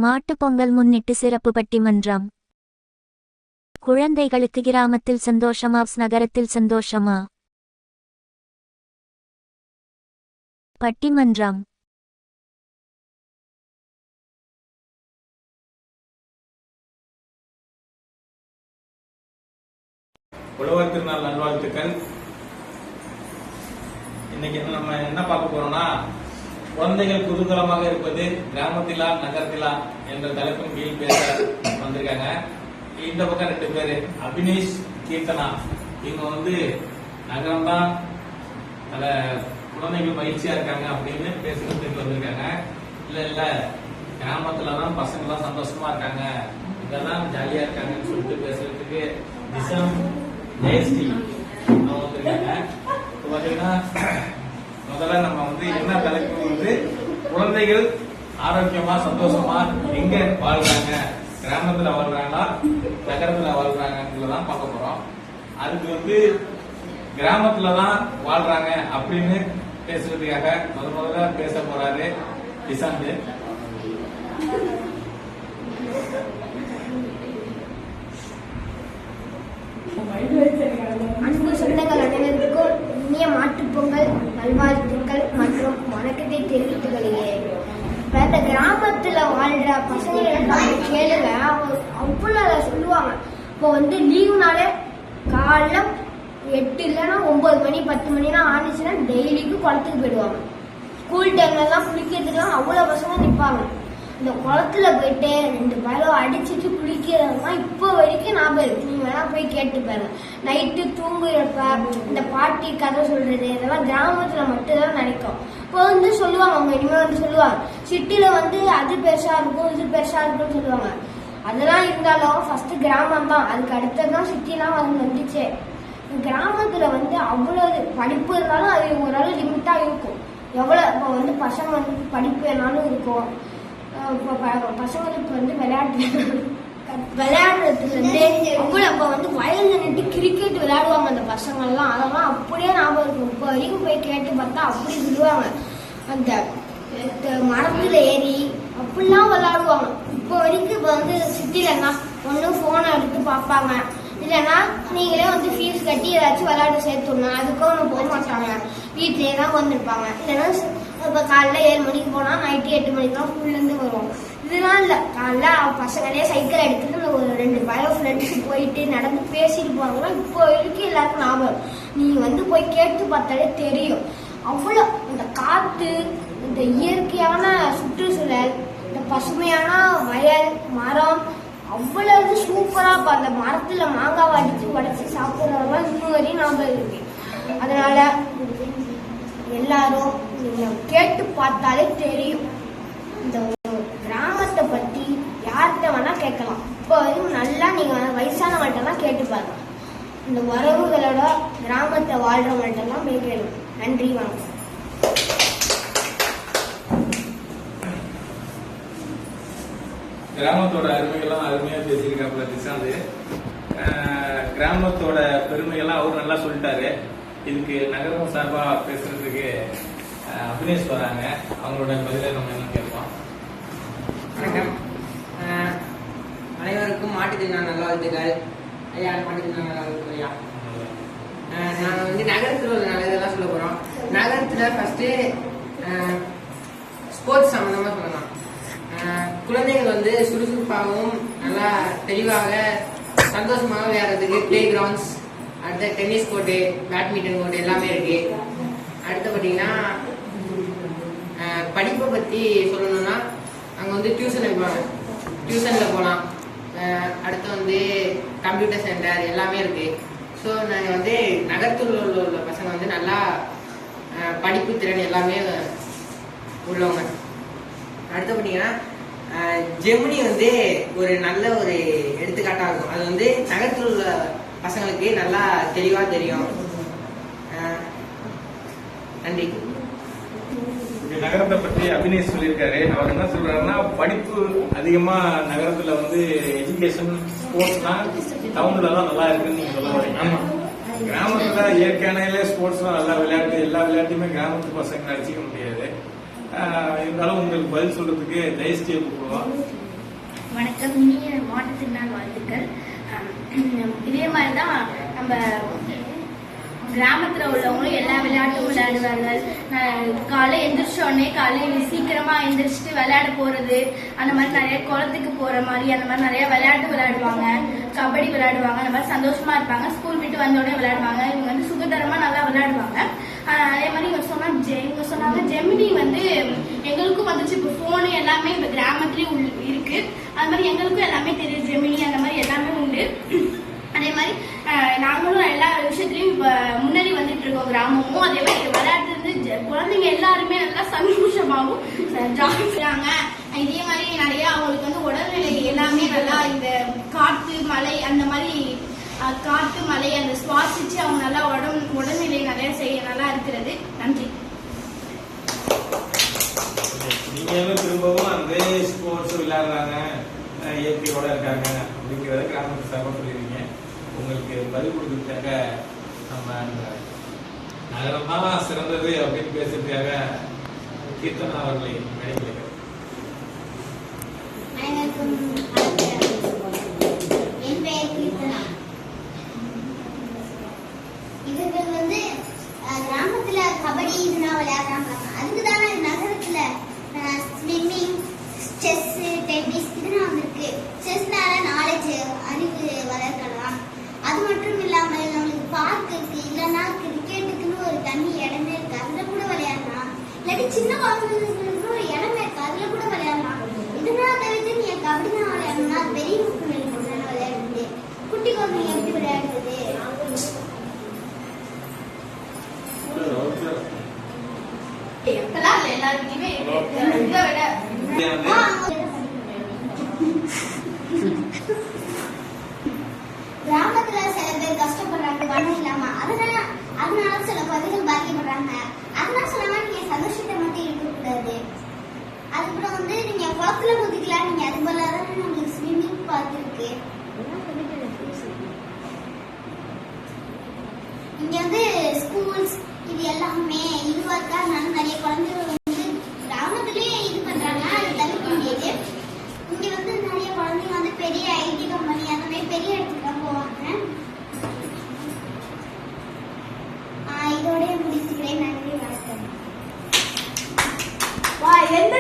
மாட்டுப் பொங்கல் முன்னிட்டு சிறப்பு பட்டிமன்றம். குழந்தைகளுக்கு கிராமத்தில் சந்தோஷமா நகரத்தில் சந்தோஷமா? பட்டிமன்றம். உழவர் திருநாள் நல்வாழ்த்துக்கள். இன்னைக்கு நம்ம என்ன பார்க்க போறோம்னா, குழந்தைகள் குதூகலமாக இருப்பது கிராமத்திலா நகரத்திலா என்ற தலைப்பின் கீழ் பேச வந்திருக்காங்க. இந்த பக்கம் 2 பேரு, அபினேஷ், கீர்த்தனா. இவங்க நகரம் தான் குழந்தைகள் மகிழ்ச்சியா இருக்காங்க அப்படின்னு பேசுறதுக்கு வந்திருக்காங்க. இல்ல கிராமத்துலதான் பசங்க எல்லாம் சந்தோஷமா இருக்காங்க, இதெல்லாம் ஜாலியா இருக்காங்கன்னு சொல்லிட்டு பேசுறதுக்கு திசம் ஜெயஸ்ரீ அவங்க வந்திருக்காங்க. இப்போ பாத்தீங்கன்னா முதல்ல நம்ம என்ன தலைப்பு குழந்தைகள் ஆரோக்கியமா சந்தோஷமா எங்க வாழ்றாங்க, கிராமத்துல வாழ்றாங்களா நகரத்துல வாழ்றாங்கன்றதான் பார்க்க போறோம். அதுக்கு கிராமத்துலதான் வாழ்றாங்க அப்படின்னு பேசுறதுக்காக முதல்ல பேச போறாரு நிசாந்த். அன்பு சொந்தங்கள் அனைவருக்கும் இனிய மாட்டுப் பொங்கல் நல்வாழ்த்துக்கள் மற்றும் வணக்கத்தை தெரிவித்துக் கொள்கிறேன். இந்த கிராமத்துல வாழ்ற பசங்களை கேளுங்க, அவ்வளவு சொல்லுவாங்க. இப்போ லீவுனாலே காலைல 8 இல்லைன்னா 9 மணி 10 மணினா ஆனிச்சுன்னா டெய்லிக்கு குளத்துக்கு போயிடுவாங்க. ஸ்கூல் டைம்ல எல்லாம் குளிக்கிறதுக்குலாம் அவ்வளவு பசங்க நிற்பாங்க. இந்த குளத்துல போயிட்டு 2 பேரும் அடிச்சுட்டு குளிக்கிறதுலாம் இப்போ வரைக்கும் ஞாபகம் இருக்கு. நீங்க வேணா போய் கேட்டு பாருங்க. நைட்டு தூங்குறப்ப இந்த பாட்டி கதை சொல்றது இதெல்லாம் கிராமத்துல மட்டும்தான் நினைக்கும். இப்போ சொல்லுவாங்க, அவங்க இனிமே சொல்லுவாங்க, சிட்டில அது பெருசா இருக்கும் இது பெருசா இருக்கும்னு சொல்லுவாங்க. அதெல்லாம் இருந்தாலும் ஃபர்ஸ்ட் கிராமம் தான், அதுக்கு அடுத்ததான் சிட்டிலாம் வந்துச்சு. கிராமத்துல அவ்வளவு படிப்பு இருந்தாலும் அது ஓரளவு லிமிட்டா இருக்கும். எவ்வளவு இப்போ பசங்க படிப்பு வேணாலும் இருக்கும். பசங்களுக்கு விளையாடுறதுல அவ்வளவு வயல்ல நின்று கிரிக்கெட் விளையாடுவாங்க அந்த பசங்க எல்லாம். அதெல்லாம் அப்படியே ஞாபகம் இருக்கும். இப்போ வரைக்கும் போய் கேட்டு பார்த்தா அப்படி சொல்லுவாங்க. அந்த மரத்துல ஏறி அப்படிலாம் விளையாடுவாங்க. இப்போ வரைக்கும் இப்போ சிட்டிலன்னா ஒண்ணு போனை எடுத்து பார்ப்பாங்க, இல்லைன்னா நீங்களே ஃபீஸ் கட்டி ஏதாச்சும் விளையாட சேர்த்துடணும். அதுக்கும் ஒன்றும் போக மாட்டாங்க, வீட்லயே தான் வந்துருப்பாங்க. இல்லைன்னா இப்போ காலைல 7 மணிக்கு போனா நைட்டு 8 மணிக்கெல்லாம் ஸ்கூல்லேருந்து வருவாங்க. இதெல்லாம் இல்லை, காலைல பசங்களே சைக்கிள் எடுத்துட்டு ஒரு 2 பேரும் ஃப்ரெண்ட்ஸு போயிட்டு நடந்து பேசிட்டு போவாங்கன்னா இப்போ வரைக்கும் எல்லாருக்கும் ஞாபகம். நீங்க போய் கேட்டு பார்த்தாலே தெரியும். அவ்வளோ இந்த காற்று, இந்த இயற்கையான சுற்றுச்சூழல், இந்த பசுமையான வயல் மரம் அவ்வளவு சூப்பரா அந்த மரத்துல மாங்காவை அடிச்சு உடைச்சு சாப்பிடுறதெல்லாம் இன்னும் வரையும் ஞாபகம் இருக்கு. அதனால எல்லாரும் நீங்க கேட்டு பார்த்தாலே தெரியும். இந்த கிராமத்தை பத்தி யார்கிட்ட வேணா கேட்கலாம். இப்போ வரைக்கும் நல்லா நீங்க வயசானவங்கள்ட்ட எல்லாம் கேட்டு பாருங்க. இந்த உறவுகளோட கிராமத்தை வாழ்றவங்கள்ட்ட எல்லாம் போய் கேளுங்க. நன்றி, வணக்கம். கிராமத்தோட அருமைகள்லாம் அருமையா பேசியிருக்காப்புல நிசாந்த். கிராமத்தோட பெருமைகள்லாம் அவரு நல்லா சொல்லிட்டாரு. இதுக்கு நகரம் சார்பா பேசுறதுக்கு அபினேஷ் வராங்க. அவங்களோட பதிலை நம்ம என்ன கேட்போம். வணக்கம். அனைவருக்கும் மாட்டுத்திருநாள் நல்வாழ்த்துக்கள். ஐயா, மாட்டுத்திருநாள் நல்வாழ்த்துக்கள் ஐயா. நான் நகரத்தில் உள்ள நல்லதெல்லாம் சொல்ல போறோம். நகரத்துல ஃபர்ஸ்ட் ஸ்போர்ட்ஸ் சம்பந்தமா சொல்லலாம். குழந்தைகள் சுறுசுறுப்பாகவும் நல்லா தெளிவாக சந்தோஷமாக விளையாடுறதுக்கு பிளே கிரவுண்ட்ஸ், அடுத்த டென்னிஸ் கோர்ட்டு, பேட்மிண்டன் கோர்ட்டு எல்லாமே இருக்கு. அடுத்து பார்த்தீங்கன்னா படிப்பை பற்றி சொல்லணும்னா அங்கே டியூஷன் வைப்பாங்க, டியூஷனில் போகலாம். அடுத்து கம்ப்யூட்டர் சென்டர் எல்லாமே இருக்கு. ஸோ நாங்கள் நகரத்தில் உள்ள பசங்க நல்லா படிப்பு திறன் எல்லாமே உள்ளவங்க. அடுத்து பார்த்தீங்கன்னா ஜெமினி ஒரு நல்ல ஒரு எடுத்துக்காட்டாக இருக்கும். அது நகரத்தில் உள்ள பசங்களுக்கு நல்லா தெளிவா தெரியும். நன்றி. நகரத்தை பற்றி அபினேஷ் சொல்லியிருக்காரு. அவர் என்ன சொல்றாருன்னா, படிப்பு அதிகமா நகரத்துல எஜுகேஷன் ஸ்போர்ட்ஸ்லாம் டவுன்ல தான் நல்லா இருக்குன்னு நீங்க சொல்ல வரீங்க. ஆமா, கிராமத்துல இயற்கையான ஸ்போர்ட்ஸ்லாம் நல்லா விளையாட்டு, எல்லா விளையாட்டுமே கிராமத்து பசங்க அடிச்சிக்க முடியாது. இருந்தாலும் உங்களுக்கு பதில் சொல்றதுக்கு ஜெயஸ்ரீயை கூப்பிடுவோம். வணக்கம், இனிய மாற்றுத்திறனாளி வாழ்த்துக்கள். இதே மாதிரி தான் நம்ம கிராமத்தில் உள்ளவங்களும் எல்லா விளையாட்டும் விளையாடுவார்கள். காலையில் எந்திரிச்சோடனே காலையில் சீக்கிரமாக எந்திரிச்சிட்டு விளையாட போகிறது, அந்த மாதிரி நிறைய குளத்துக்கு போகிற மாதிரி அந்த மாதிரி நிறைய விளையாட்டு விளையாடுவாங்க. கபடி விளையாடுவாங்க, அந்த மாதிரி சந்தோஷமா இருப்பாங்க. ஸ்கூல் விட்டு வந்தோடனே விளையாடுவாங்க. இவங்க வந்து சுகதரமாக நல்லா விளையாடுவாங்க. அதே மாதிரி இவங்க சொன்னாங்க ஜெமினி வந்து எங்களுக்கும் வந்துச்சு. இப்போ ஃபோனு எல்லாமே இப்போ கிராமத்துலேயும் இருக்கு. அது மாதிரி எங்களுக்கும் எல்லாமே தெரியும். ஜெமினி அந்த மாதிரி எல்லாமே உண்டு. அதே மாதிரி நாங்களும் எல்லா விஷயத்துலையும் இப்போ முன்னாடி வந்துட்டு இருக்கோம் கிராமமும். அதே மாதிரி விளையாட்டு வந்து குழந்தைங்க எல்லாருமே நல்லா சந்தோஷமாகவும் ஜாலியாங்க. இதே மாதிரி நிறைய அவங்களுக்கு வந்து உடல்நிலை எல்லாமே நல்லா இந்த காற்று மழை அந்த மாதிரி காற்று மழை அந்த சுவாசிச்சு அவங்க நல்லா உடல்நிலை நிறைய நல்லா இருக்கிறது. நன்றி. நீங்க திரும்பவும் அந்த ஸ்போர்ட்ஸ் விளையாடுறாங்க, இயற்கையோட இருக்காங்க அப்படிங்கிறத கிராமத்து சார்பாக சொல்லிடுவீங்க. உங்களுக்கு பதில் கொடுக்கறதுக்காக நம்ம நகரம் தான் சிறந்தது அப்படின்னு பேசுறதுக்காக கீர்த்தனா அவர்களை நினைக்கிறேன். என் பெயர் கீர்த்தனா. இவர்கள் வந்து கிராமத்துல கபடி இதெல்லாம் விளையாடுறாங்க. அதுக்கு தானே நகரத்துல ஸ்விம்மிங், செஸ், டென்னிஸ் இதெல்லாம் வந்திருக்கு. செஸ்னால நாலேஜ் அறிவு வளர்க்கலாம். அது மட்டும் இல்லாம நம்மளுக்கு பார்க் இருக்கு, இல்லைன்னா கிரிக்கெட்டுக்குன்னு ஒரு தனி இடமே இருக்கு, அதுல கூட விளையாடலாம். இல்லாட்டி சின்ன குழந்தைங்களுக்கு ஒரு இடமே இருக்கு, அதுல கூட விளையாடலாம். இதெல்லாம் தவிர்த்து நீ கபடி தான் விளையாடணும்னா பெரிய மக்களுக்கு விளையாடுறது, குட்டி குழந்தைங்க எப்படி விளையாடுறது? எல்லாருக்குமே கிராமத்துல சில பேர் கஷ்டப்படுறாங்க பணம் இல்லாம. அதனால சில குழந்தைகள் பாதிக்கப்படுறாங்க. அதனால சொல்லாம நீங்க சந்தோஷத்தை மட்டும் இருக்கக்கூடாது. அதுக்கப்புறம் வந்து நீங்க குளத்துல குதிக்கலாம். நீங்க அது போல தான் உங்களுக்கு ஸ்விம்மிங் பார்க் இருக்கு. இங்க வந்து ஸ்கூல்ஸ் இது எல்லாமே இதுவா இருக்கா. அதனால நிறைய குழந்தைகள் வந்து கிராமத்திலேயே இது பண்றாங்க. அது தவிர்க்க முடியாது. இங்க வந்து நிறைய குழந்தைங்க வந்து பெரிய ஐடி கம்பெனி அந்த மாதிரி பெரிய இடத்துக்கு தான் போவாங்க. இதோட முடிச்சுக்கிறேன். நன்றி, வணக்கம். எந்த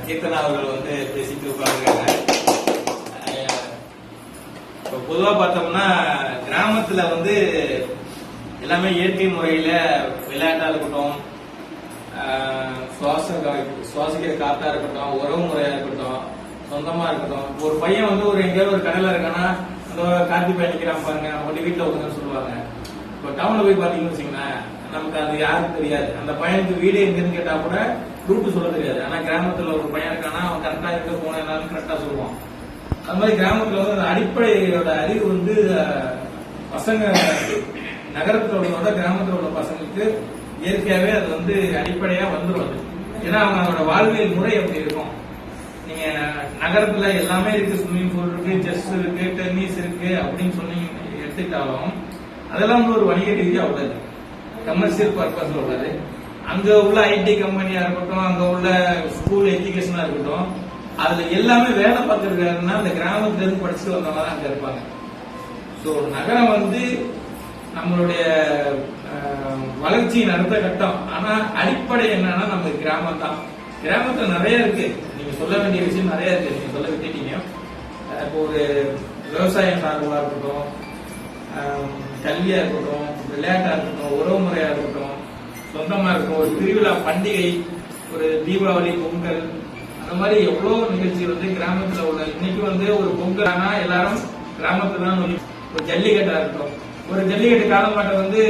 கீர்த்தனா அவர்கள் வந்து பேசிட்டு உட்காந்துருக்காங்க. பொதுவா பார்த்தோம்னா கிராமத்துல வந்து எல்லாமே இயற்கை முறையில விளையாட்டா இருக்கட்டும், சுவாசிக்கிற காத்தா இருக்கட்டும், உறவு முறையா இருக்கட்டும், சொந்தமா இருக்கட்டும். ஒரு பையன் வந்து எங்கேயாவது ஒரு கடையில இருக்கானா அந்த கார்த்தி பயணிக்கிறான் பாருங்க, அவங்க வீட்டுல உட்காந்து சொல்லுவாங்க. இப்போ டவுன்ல போய் பாத்தீங்கன்னு வச்சுங்களேன், நமக்கு அது யாருக்கும் தெரியாது. அந்த பையனுக்கு வீடு எங்கன்னு கேட்டா கூட ரூட்டு சொல்ல தெரியாது. ஆனா கிராமத்துல ஒரு பையன் இருக்கானா அவன் கரெக்டா எங்க போன எல்லாரும் கரெக்டா சொல்லுவான். அது மாதிரி கிராமத்துல வந்து அடிப்படையோட அறிவு வந்து பசங்க நகரத்துல உள்ளதோட கிராமத்துல உள்ள பசங்களுக்கு இயற்கையாவே அது வந்து அடிப்படையா வந்துடும். ஏன்னா அவங்களோட வாழ்வியல் முறை அப்படி இருக்கும். நீங்க நகரத்துல எல்லாமே இருக்கு, ஸ்விம்மிங் பூல் இருக்கு, செஸ் இருக்கு, டென்னிஸ் இருக்கு அப்படின்னு சொன்னீங்க எடுத்துக்கிட்டாலும் அதெல்லாம் வந்து ஒரு வணிக ரீதியா உள்ளது, கமர்ஷியல் பர்பஸ்ல உள்ளது. அங்க உள்ள ஐடி கம்பெனியா இருக்கட்டும், அங்க உள்ள ஸ்கூல் எஜுகேஷனா இருக்கட்டும், அதுல எல்லாமே வேலை பார்த்துருக்காருன்னா அந்த கிராமத்துல இருந்து படிச்சுட்டு வந்தவங்க தான் அங்க இருப்பாங்க. ஸோ நகரம் வந்து நம்மளுடைய வளர்ச்சியின் அடுத்த கட்டம். ஆனா அடிப்படை என்னன்னா நம்ம கிராமம் தான். கிராமத்துல நிறைய இருக்கு, நீங்க சொல்ல வேண்டிய விஷயம் நிறைய இருக்கு, நீங்க சொல்ல விட்டுட்டீங்க. இப்போ ஒரு விவசாயம் சார்பா இருக்கட்டும், கல்வியா இருக்கட்டும், விளையாட்டா இருக்கட்டும், உறவு முறையா இருக்கட்டும், சொந்தமா இருக்கும், ஒரு திருவிழா பண்டிகை, ஒரு தீபாவளி, பொங்கல், அந்த மாதிரி எவ்வளவு நிகழ்ச்சி வந்து கிராமத்துல உள்ள. இன்னைக்கு வந்து ஒரு பொங்கல் ஆனா எல்லாரும் கிராமத்துல தான். ஒரு ஜல்லிக்கட்டா இருக்கட்டும், ஒரு ஜல்லிக்கட்டு காலமாட்டை வந்து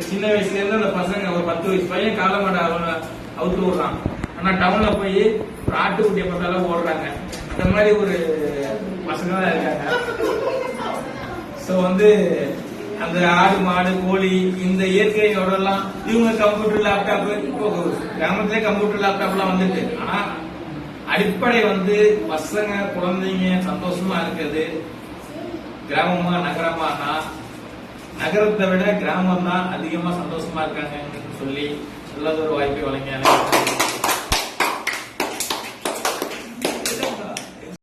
சின்ன வயசுல இருந்து அந்த பசங்க ஒரு 10 வயசு பையன் காலமாட்டை அவுத்து விடுறான். ஆனா டவுன்ல போய் ஒரு ஆட்டுக்குட்டியை பார்த்தாலும் ஓடுறாங்க. அந்த மாதிரி ஒரு பசங்க தான் இருக்காங்க. சோ வந்து அந்த ஆடு மாடு கோழி இந்த இயற்கையோட எல்லாம் இவங்க கம்ப்யூட்டர் லேப்டாப், இப்போ கிராமத்திலே கம்ப்யூட்டர் லேப்டாப் எல்லாம் வந்துட்டு. ஆனா அடிப்படை வந்து பசங்க குழந்தைங்க சந்தோஷமா இருக்குது. கிராமமா நகரமானா நகரத்தை விட கிராமம் தான் அதிகமா சந்தோஷமா இருக்காங்க சொல்லி நல்லதொரு வாய்ப்பை வழங்கினாங்க.